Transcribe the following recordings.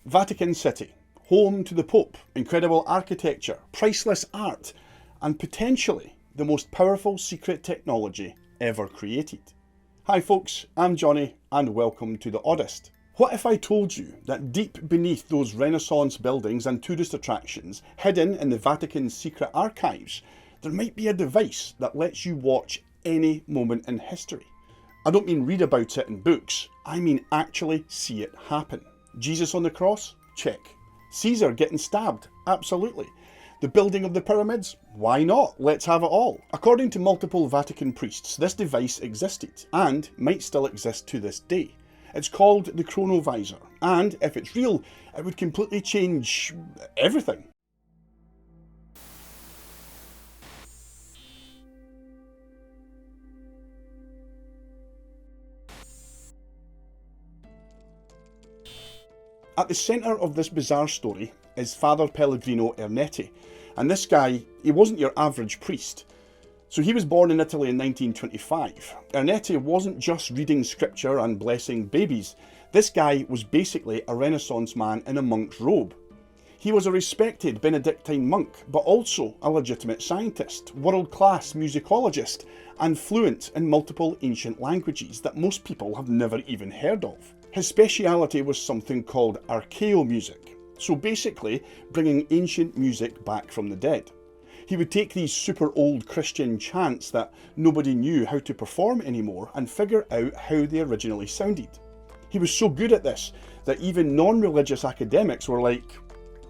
Vatican City, home to the Pope, incredible architecture, priceless art, and potentially the most powerful secret technology ever created. Hi folks, I'm Johnny and welcome to The Oddest. What if I told you that deep beneath those Renaissance buildings and tourist attractions, hidden in the Vatican's secret archives, there might be a device that lets you watch any moment in history? I don't mean read about it in books, I mean actually see it happen. Jesus on the cross? Check. Caesar getting stabbed? Absolutely. The building of the pyramids? Why not? Let's have it all. According to multiple Vatican priests, this device existed and might still exist to this day. It's called the Chronovisor, and if it's real, it would completely change everything. At the centre of this bizarre story is Father Pellegrino Ernetti, and this guy, he wasn't your average priest. So he was born in Italy in 1925. Ernetti wasn't just reading scripture and blessing babies. This guy was basically a Renaissance man in a monk's robe. He was a respected Benedictine monk, but also a legitimate scientist, world-class musicologist, and fluent in multiple ancient languages that most people have never even heard of. His speciality was something called archaeomusic, so basically bringing ancient music back from the dead. He would take these super old Christian chants that nobody knew how to perform anymore and figure out how they originally sounded. He was so good at this that even non-religious academics were like,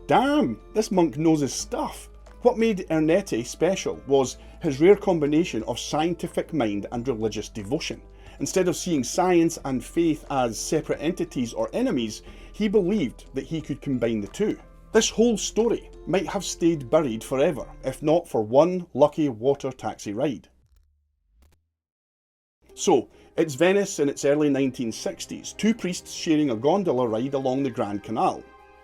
damn, this monk knows his stuff. What made Ernetti special was his rare combination of scientific mind and religious devotion. Instead of seeing science and faith as separate entities or enemies, he believed that he could combine the two. This whole story might have stayed buried forever, if not for one lucky water taxi ride. So, it's Venice in its early 1960s, two priests sharing a gondola ride along the Grand Canal.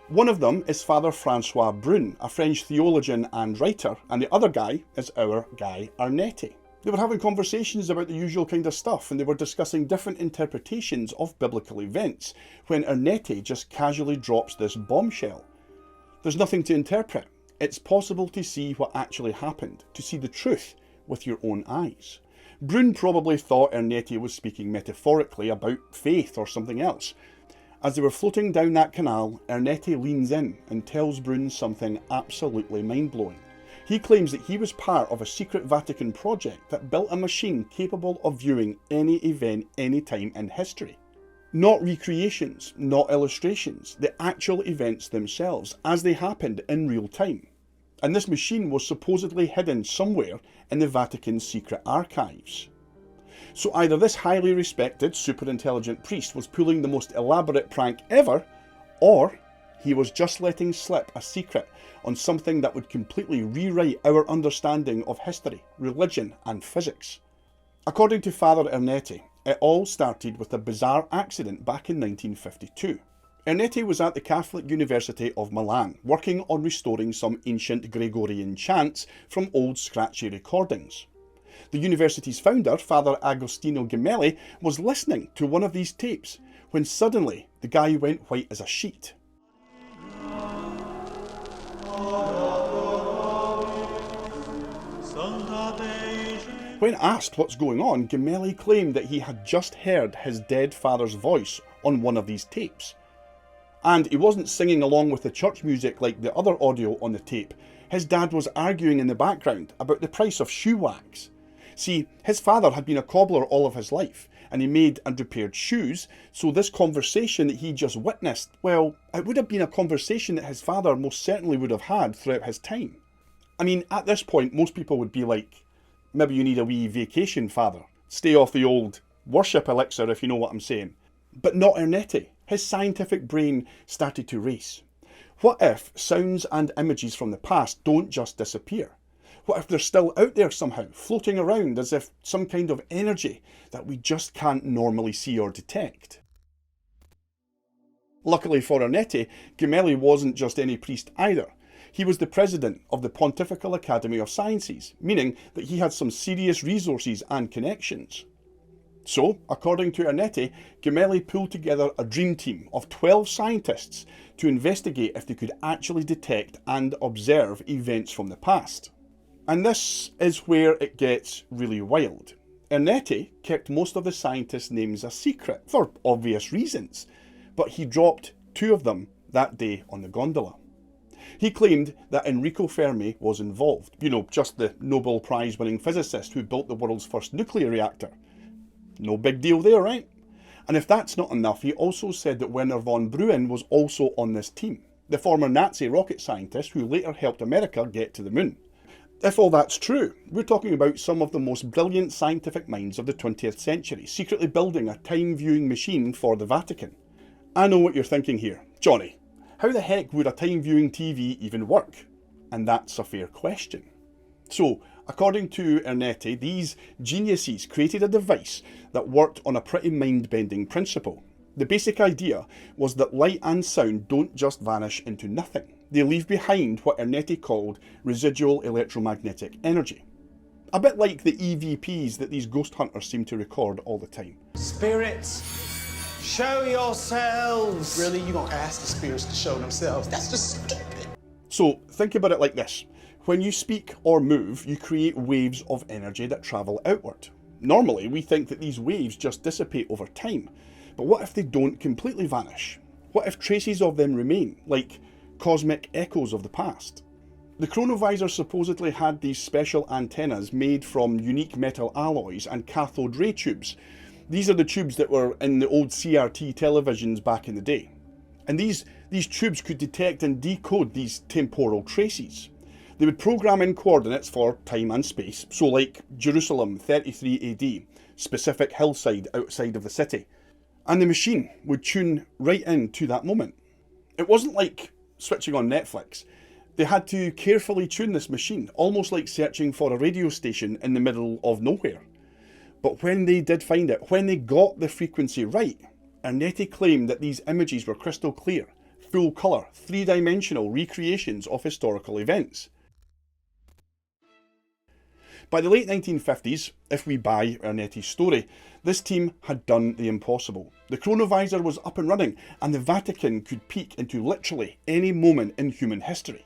One of them is Father Francois Braun, a French theologian and writer, and the other guy is our guy Ernetti. They were having conversations about the usual kind of stuff, and they were discussing different interpretations of biblical events, when Ernetti just casually drops this bombshell. There's nothing to interpret. It's possible to see what actually happened, to see the truth with your own eyes. Braun probably thought Ernetti was speaking metaphorically about faith or something else. As they were floating down that canal, Ernetti leans in and tells Braun something absolutely mind-blowing. He claims that he was part of a secret Vatican project that built a machine capable of viewing any event anytime in history. Not recreations, not illustrations, the actual events themselves as they happened in real time. And this machine was supposedly hidden somewhere in the Vatican's secret archives. So either this highly respected, super intelligent priest was pulling the most elaborate prank ever, or he was just letting slip a secret on something that would completely rewrite our understanding of history, religion and physics. According to Father Ernetti, it all started with a bizarre accident back in 1952. Ernetti was at the Catholic University of Milan, working on restoring some ancient Gregorian chants from old scratchy recordings. The university's founder, Father Agostino Gemelli, was listening to one of these tapes, when suddenly the guy went white as a sheet. When asked what's going on, Gemelli claimed that he had just heard his dead father's voice on one of these tapes. And he wasn't singing along with the church music like the other audio on the tape. His dad was arguing in the background about the price of shoe wax. See, his father had been a cobbler all of his life, and he made and repaired shoes, so this conversation that he just witnessed, well, it would have been a conversation that his father most certainly would have had throughout his time. I mean, at this point, most people would be like, maybe you need a wee vacation, father. Stay off the old worship elixir, if you know what I'm saying. But not Ernetti. His scientific brain started to race. What if sounds and images from the past don't just disappear? What if they're still out there somehow, floating around as if some kind of energy that we just can't normally see or detect? Luckily for Ernetti, Gemelli wasn't just any priest either. He was the president of the Pontifical Academy of Sciences, meaning that he had some serious resources and connections. So, according to Ernetti, Gemelli pulled together a dream team of 12 scientists to investigate if they could actually detect and observe events from the past. And this is where it gets really wild. Ernetti kept most of the scientists' names a secret, for obvious reasons, but he dropped 2 of them that day on the gondola. He claimed that Enrico Fermi was involved, just the Nobel Prize-winning physicist who built the world's first nuclear reactor. No big deal there, right? And if that's not enough, he also said that Wernher von Braun was also on this team, the former Nazi rocket scientist who later helped America get to the moon. If all that's true, we're talking about some of the most brilliant scientific minds of the 20th century, secretly building a time-viewing machine for the Vatican. I know what you're thinking here. Johnny, how the heck would a time-viewing TV even work? And that's a fair question. So, according to Ernetti, these geniuses created a device that worked on a pretty mind-bending principle. The basic idea was that light and sound don't just vanish into nothing. They leave behind what Ernetti called residual electromagnetic energy. A bit like the EVPs that these ghost hunters seem to record all the time. Spirits, show yourselves! Really? You gonna ask the spirits to show themselves? That's just stupid. So, think about it like this. When you speak or move, you create waves of energy that travel outward. Normally, we think that these waves just dissipate over time. But what if they don't completely vanish? What if traces of them remain, like cosmic echoes of the past? The Chronovisor supposedly had these special antennas made from unique metal alloys and cathode ray tubes. These are the tubes that were in the old CRT televisions back in the day. And these tubes could detect and decode these temporal traces. They would program in coordinates for time and space, so like Jerusalem 33 AD, specific hillside outside of the city. And the machine would tune right in to that moment. It wasn't like switching on Netflix. They had to carefully tune this machine, almost like searching for a radio station in the middle of nowhere. But when they did find it, when they got the frequency right, Ernetti claimed that these images were crystal clear, full colour, 3-dimensional recreations of historical events. By the late 1950s, if we buy Ernetti's story, this team had done the impossible. The Chronovisor was up and running, and the Vatican could peek into literally any moment in human history.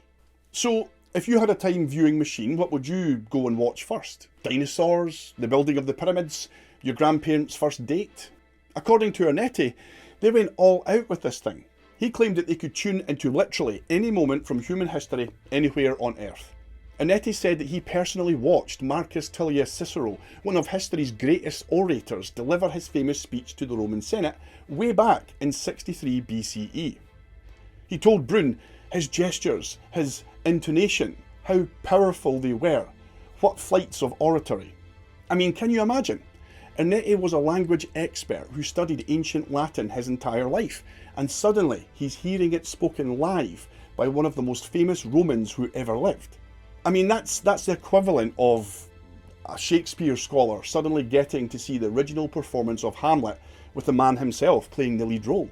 So, if you had a time viewing machine, what would you go and watch first? Dinosaurs? The building of the pyramids? Your grandparents' first date? According to Ernetti, they went all out with this thing. He claimed that they could tune into literally any moment from human history anywhere on Earth. Ernetti said that he personally watched Marcus Tullius Cicero, one of history's greatest orators, deliver his famous speech to the Roman Senate way back in 63 BCE. He told Braun his gestures, his intonation, how powerful they were, what flights of oratory. I mean, can you imagine? Ernetti was a language expert who studied ancient Latin his entire life, and suddenly he's hearing it spoken live by one of the most famous Romans who ever lived. I mean, that's the equivalent of a Shakespeare scholar suddenly getting to see the original performance of Hamlet with the man himself playing the lead role.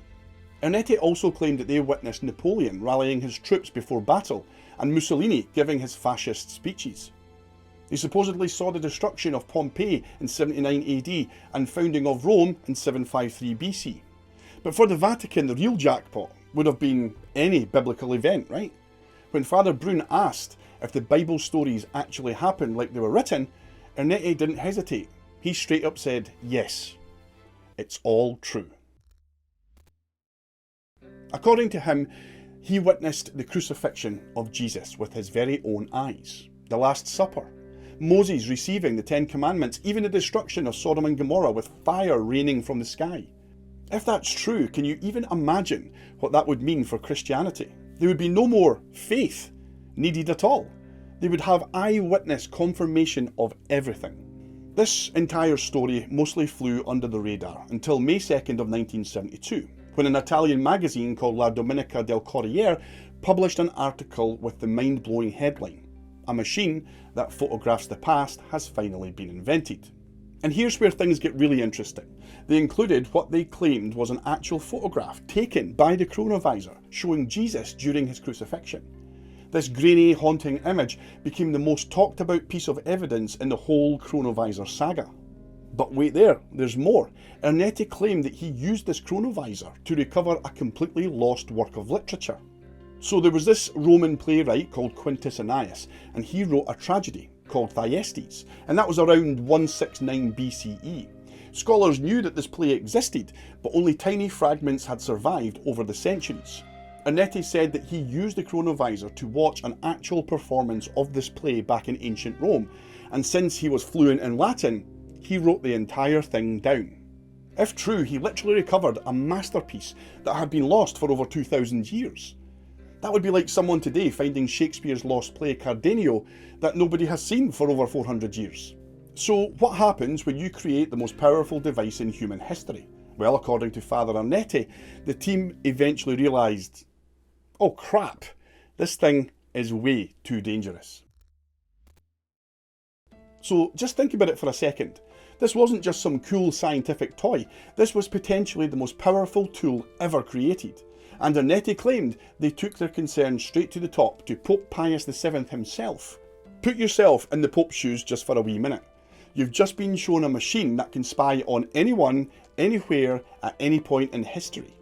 Ernetti also claimed that they witnessed Napoleon rallying his troops before battle and Mussolini giving his fascist speeches. They supposedly saw the destruction of Pompeii in 79 AD and founding of Rome in 753 BC. But for the Vatican, the real jackpot would have been any biblical event, right? When Father Braun asked if the Bible stories actually happened like they were written, Ernetti didn't hesitate. He straight up said, yes, it's all true. According to him, he witnessed the crucifixion of Jesus with his very own eyes, the Last Supper, Moses receiving the 10 Commandments, even the destruction of Sodom and Gomorrah with fire raining from the sky. If that's true, can you even imagine what that would mean for Christianity? There would be no more faith needed at all. They would have eyewitness confirmation of everything. This entire story mostly flew under the radar until May 2nd of 1972, when an Italian magazine called La Domenica del Corriere published an article with the mind-blowing headline, "A machine that photographs the past has finally been invented." And here's where things get really interesting. They included what they claimed was an actual photograph taken by the Chronovisor showing Jesus during his crucifixion. This grainy, haunting image became the most talked about piece of evidence in the whole Chronovisor saga. But wait there, there's more. Ernetti claimed that he used this chronovisor to recover a completely lost work of literature. So there was this Roman playwright called Quintus Annius, and he wrote a tragedy called Thyestes, and that was around 169 BCE. Scholars knew that this play existed, but only tiny fragments had survived over the centuries. Ernetti said that he used the chronovisor to watch an actual performance of this play back in ancient Rome, and since he was fluent in Latin, he wrote the entire thing down. If true, he literally recovered a masterpiece that had been lost for over 2,000 years. That would be like someone today finding Shakespeare's lost play Cardenio that nobody has seen for over 400 years. So what happens when you create the most powerful device in human history? Well, according to Father Ernetti, the team eventually realised, oh crap, this thing is way too dangerous. So just think about it for a second. This wasn't just some cool scientific toy, this was potentially the most powerful tool ever created. And Ernetti claimed they took their concerns straight to the top, to Pope Pius VII himself. Put yourself in the Pope's shoes just for a wee minute. You've just been shown a machine that can spy on anyone, anywhere, at any point in history.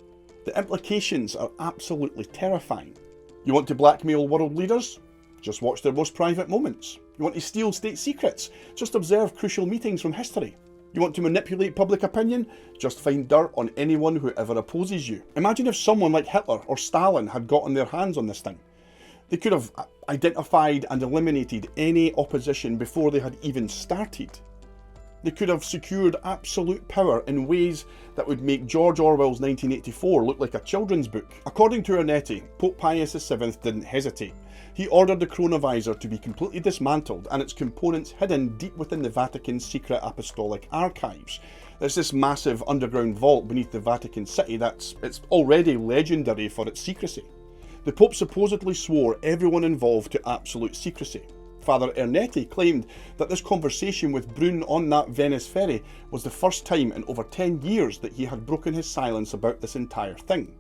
The implications are absolutely terrifying. You want to blackmail world leaders? Just watch their most private moments. You want to steal state secrets? Just observe crucial meetings from history. You want to manipulate public opinion? Just find dirt on anyone who ever opposes you. Imagine if someone like Hitler or Stalin had gotten their hands on this thing. They could have identified and eliminated any opposition before they had even started. They could have secured absolute power in ways that would make George Orwell's 1984 look like a children's book. According to Ernetti, Pope Pius VII didn't hesitate. He ordered the chronovisor to be completely dismantled and its components hidden deep within the Vatican's secret apostolic archives. There's this massive underground vault beneath the Vatican City it's already legendary for its secrecy. The Pope supposedly swore everyone involved to absolute secrecy. Father Ernetti claimed that this conversation with Braun on that Venice ferry was the first time in over 10 years that he had broken his silence about this entire thing.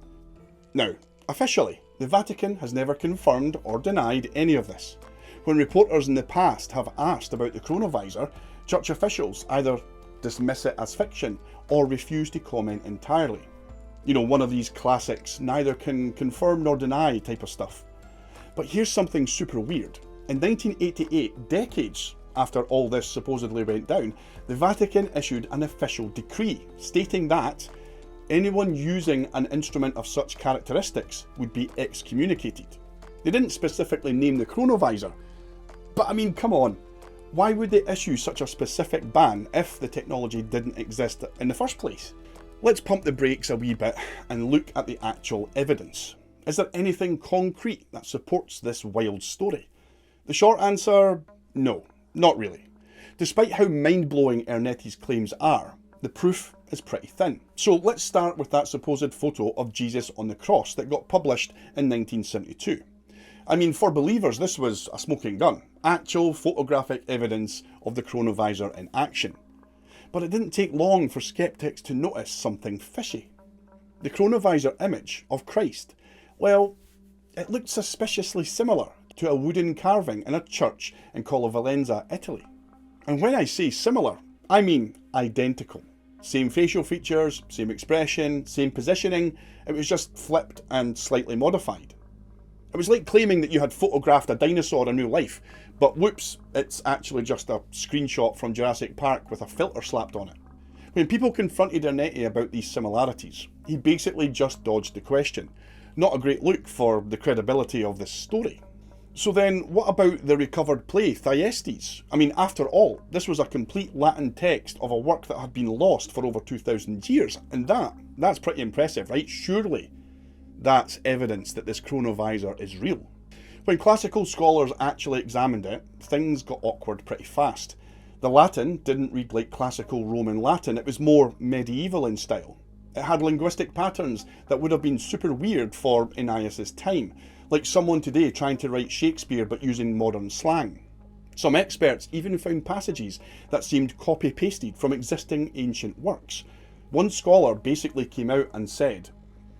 Now, officially, the Vatican has never confirmed or denied any of this. When reporters in the past have asked about the chronovisor, church officials either dismiss it as fiction or refuse to comment entirely. You know, one of these classics, neither can confirm nor deny type of stuff. But here's something super weird. In 1988, decades after all this supposedly went down, the Vatican issued an official decree stating that anyone using an instrument of such characteristics would be excommunicated. They didn't specifically name the chronovisor, but I mean, come on, why would they issue such a specific ban if the technology didn't exist in the first place? Let's pump the brakes a wee bit and look at the actual evidence. Is there anything concrete that supports this wild story? The short answer, no, not really. Despite how mind-blowing Ernetti's claims are, the proof is pretty thin. So let's start with that supposed photo of Jesus on the cross that got published in 1972. I mean, for believers, this was a smoking gun, actual photographic evidence of the chronovisor in action. But it didn't take long for skeptics to notice something fishy. The chronovisor image of Christ, well, it looked suspiciously similar to a wooden carving in a church in Collovalenza, Italy. And when I say similar, I mean identical. Same facial features, same expression, same positioning, it was just flipped and slightly modified. It was like claiming that you had photographed a dinosaur in real life, but whoops, it's actually just a screenshot from Jurassic Park with a filter slapped on it. When people confronted Ernetti about these similarities, he basically just dodged the question. Not a great look for the credibility of this story. So then, what about the recovered play, Thyestes? I mean, after all, this was a complete Latin text of a work that had been lost for over 2,000 years, and that's pretty impressive, right? Surely that's evidence that this chronovisor is real. When classical scholars actually examined it, things got awkward pretty fast. The Latin didn't read like classical Roman Latin, it was more medieval in style. It had linguistic patterns that would have been super weird for Annius's time, like someone today trying to write Shakespeare but using modern slang. Some experts even found passages that seemed copy-pasted from existing ancient works. One scholar basically came out and said,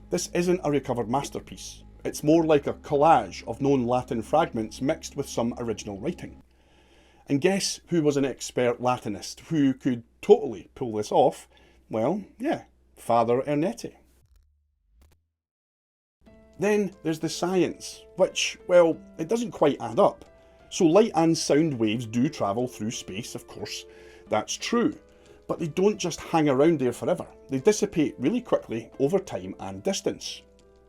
"This isn't a recovered masterpiece. It's more like a collage of known Latin fragments mixed with some original writing." And guess who was an expert Latinist who could totally pull this off? Well, yeah, Father Ernetti. Then there's the science, which, well, it doesn't quite add up. So light and sound waves do travel through space, of course, that's true. But they don't just hang around there forever. They dissipate really quickly over time and distance.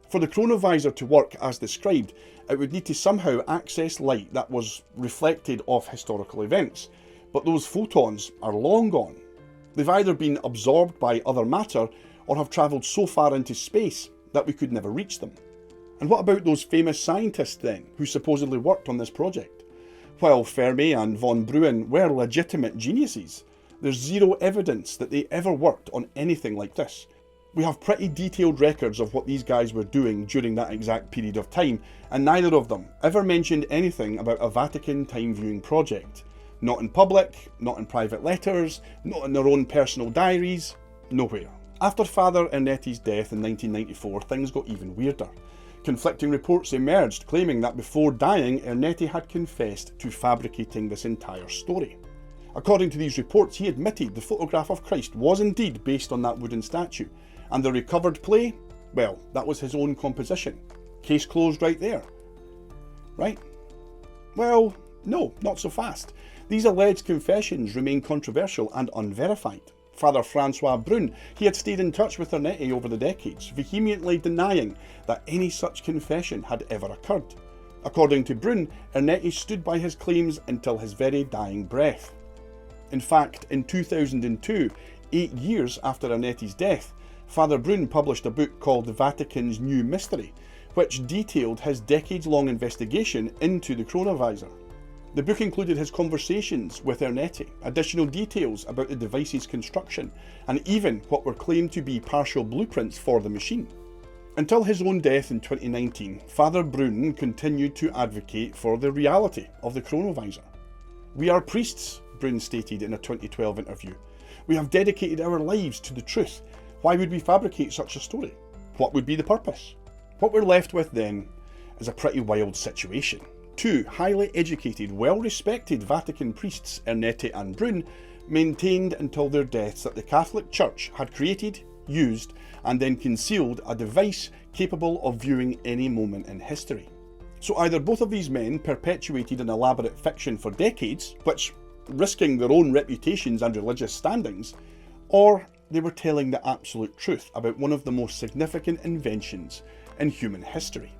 For the chronovisor to work as described, it would need to somehow access light that was reflected off historical events, but those photons are long gone. They've either been absorbed by other matter or have travelled so far into space that we could never reach them. And what about those famous scientists then, who supposedly worked on this project? While Fermi and von Braun were legitimate geniuses, there's zero evidence that they ever worked on anything like this. We have pretty detailed records of what these guys were doing during that exact period of time, and neither of them ever mentioned anything about a Vatican time viewing project. Not in public, not in private letters, not in their own personal diaries, nowhere. After Father Ernetti's death in 1994, things got even weirder. Conflicting reports emerged claiming that before dying, Ernetti had confessed to fabricating this entire story. According to these reports, he admitted the photograph of Christ was indeed based on that wooden statue, and the recovered play, well, that was his own composition. Case closed right there. Right? Well, no, not so fast. These alleged confessions remain controversial and unverified. Father Francois Braun, he had stayed in touch with Ernetti over the decades, vehemently denying that any such confession had ever occurred. According to Braun, Ernetti stood by his claims until his very dying breath. In fact, in 2002, 8 years after Ernetti's death, Father Braun published a book called The Vatican's New Mystery, which detailed his decades-long investigation into the chronovisor. The book included his conversations with Ernetti, additional details about the device's construction, and even what were claimed to be partial blueprints for the machine. Until his own death in 2019, Father Braun continued to advocate for the reality of the chronovisor. "We are priests," Braun stated in a 2012 interview. "We have dedicated our lives to the truth. Why would we fabricate such a story? What would be the purpose?" What we're left with then is a pretty wild situation. Two highly educated, well-respected Vatican priests, Ernetti and Braun, maintained until their deaths that the Catholic Church had created, used, and then concealed a device capable of viewing any moment in history. So either both of these men perpetuated an elaborate fiction for decades, which risking their own reputations and religious standings, or they were telling the absolute truth about one of the most significant inventions in human history.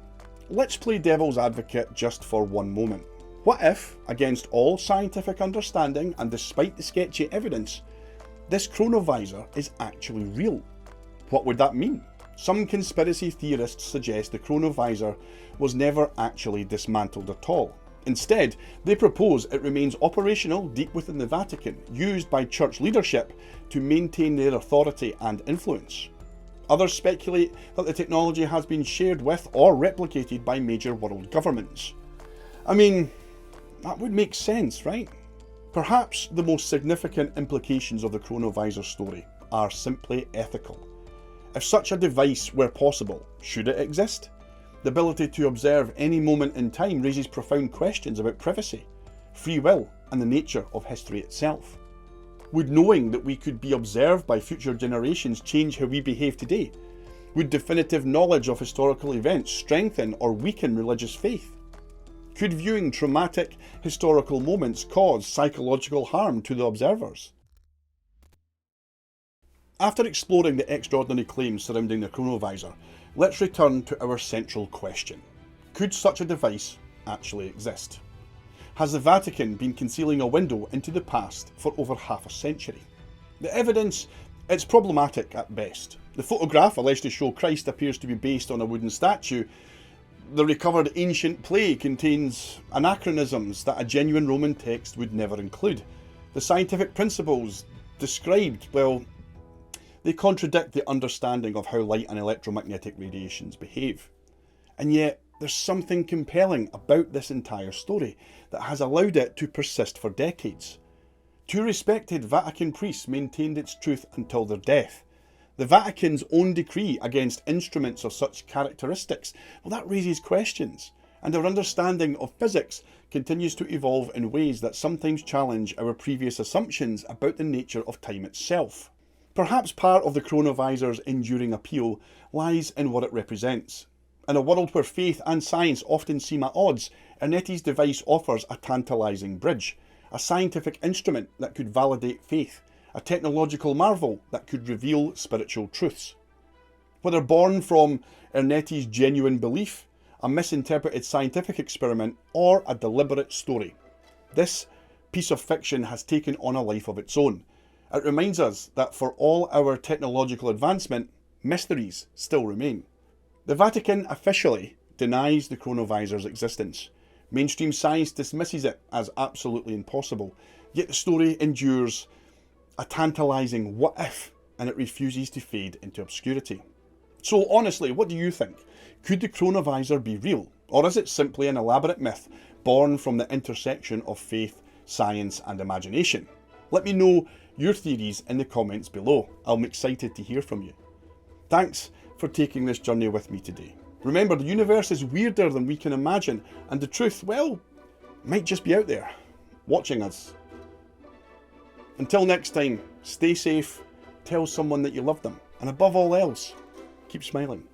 Let's play devil's advocate just for one moment. What if, against all scientific understanding and despite the sketchy evidence, this chronovisor is actually real? What would that mean? Some conspiracy theorists suggest the chronovisor was never actually dismantled at all. Instead, they propose it remains operational deep within the Vatican, used by church leadership to maintain their authority and influence. Others speculate that the technology has been shared with or replicated by major world governments. I mean, that would make sense, right? Perhaps the most significant implications of the chronovisor story are simply ethical. If such a device were possible, should it exist? The ability to observe any moment in time raises profound questions about privacy, free will, and the nature of history itself. Would knowing that we could be observed by future generations change how we behave today? Would definitive knowledge of historical events strengthen or weaken religious faith? Could viewing traumatic historical moments cause psychological harm to the observers? After exploring the extraordinary claims surrounding the chronovisor, let's return to our central question. Could such a device actually exist? Has the Vatican been concealing a window into the past for over half a century? The evidence, it's problematic at best. The photograph alleged to show Christ appears to be based on a wooden statue. The recovered ancient play contains anachronisms that a genuine Roman text would never include. The scientific principles described, well, they contradict the understanding of how light and electromagnetic radiations behave. And yet, there's something compelling about this entire story that has allowed it to persist for decades. Two respected Vatican priests maintained its truth until their death. The Vatican's own decree against instruments of such characteristics, well, that raises questions. and our understanding of physics continues to evolve in ways that sometimes challenge our previous assumptions about the nature of time itself. Perhaps part of the Chronovisor's enduring appeal lies in what it represents. In a world where faith and science often seem at odds, Ernetti's device offers a tantalising bridge, a scientific instrument that could validate faith, a technological marvel that could reveal spiritual truths. Whether born from Ernetti's genuine belief, a misinterpreted scientific experiment, or a deliberate story, this piece of fiction has taken on a life of its own. It reminds us that for all our technological advancement, mysteries still remain. The Vatican officially denies the Chronovisor's existence. Mainstream science dismisses it as absolutely impossible, yet the story endures a tantalising what if, and it refuses to fade into obscurity. So honestly, what do you think? Could the Chronovisor be real? Or is it simply an elaborate myth born from the intersection of faith, science and imagination? Let me know your theories in the comments below. I'm excited to hear from you. Thanks for taking this journey with me today. Remember, the universe is weirder than we can imagine, and the truth, well, might just be out there, watching us. Until next time, stay safe, tell someone that you love them, and above all else, keep smiling.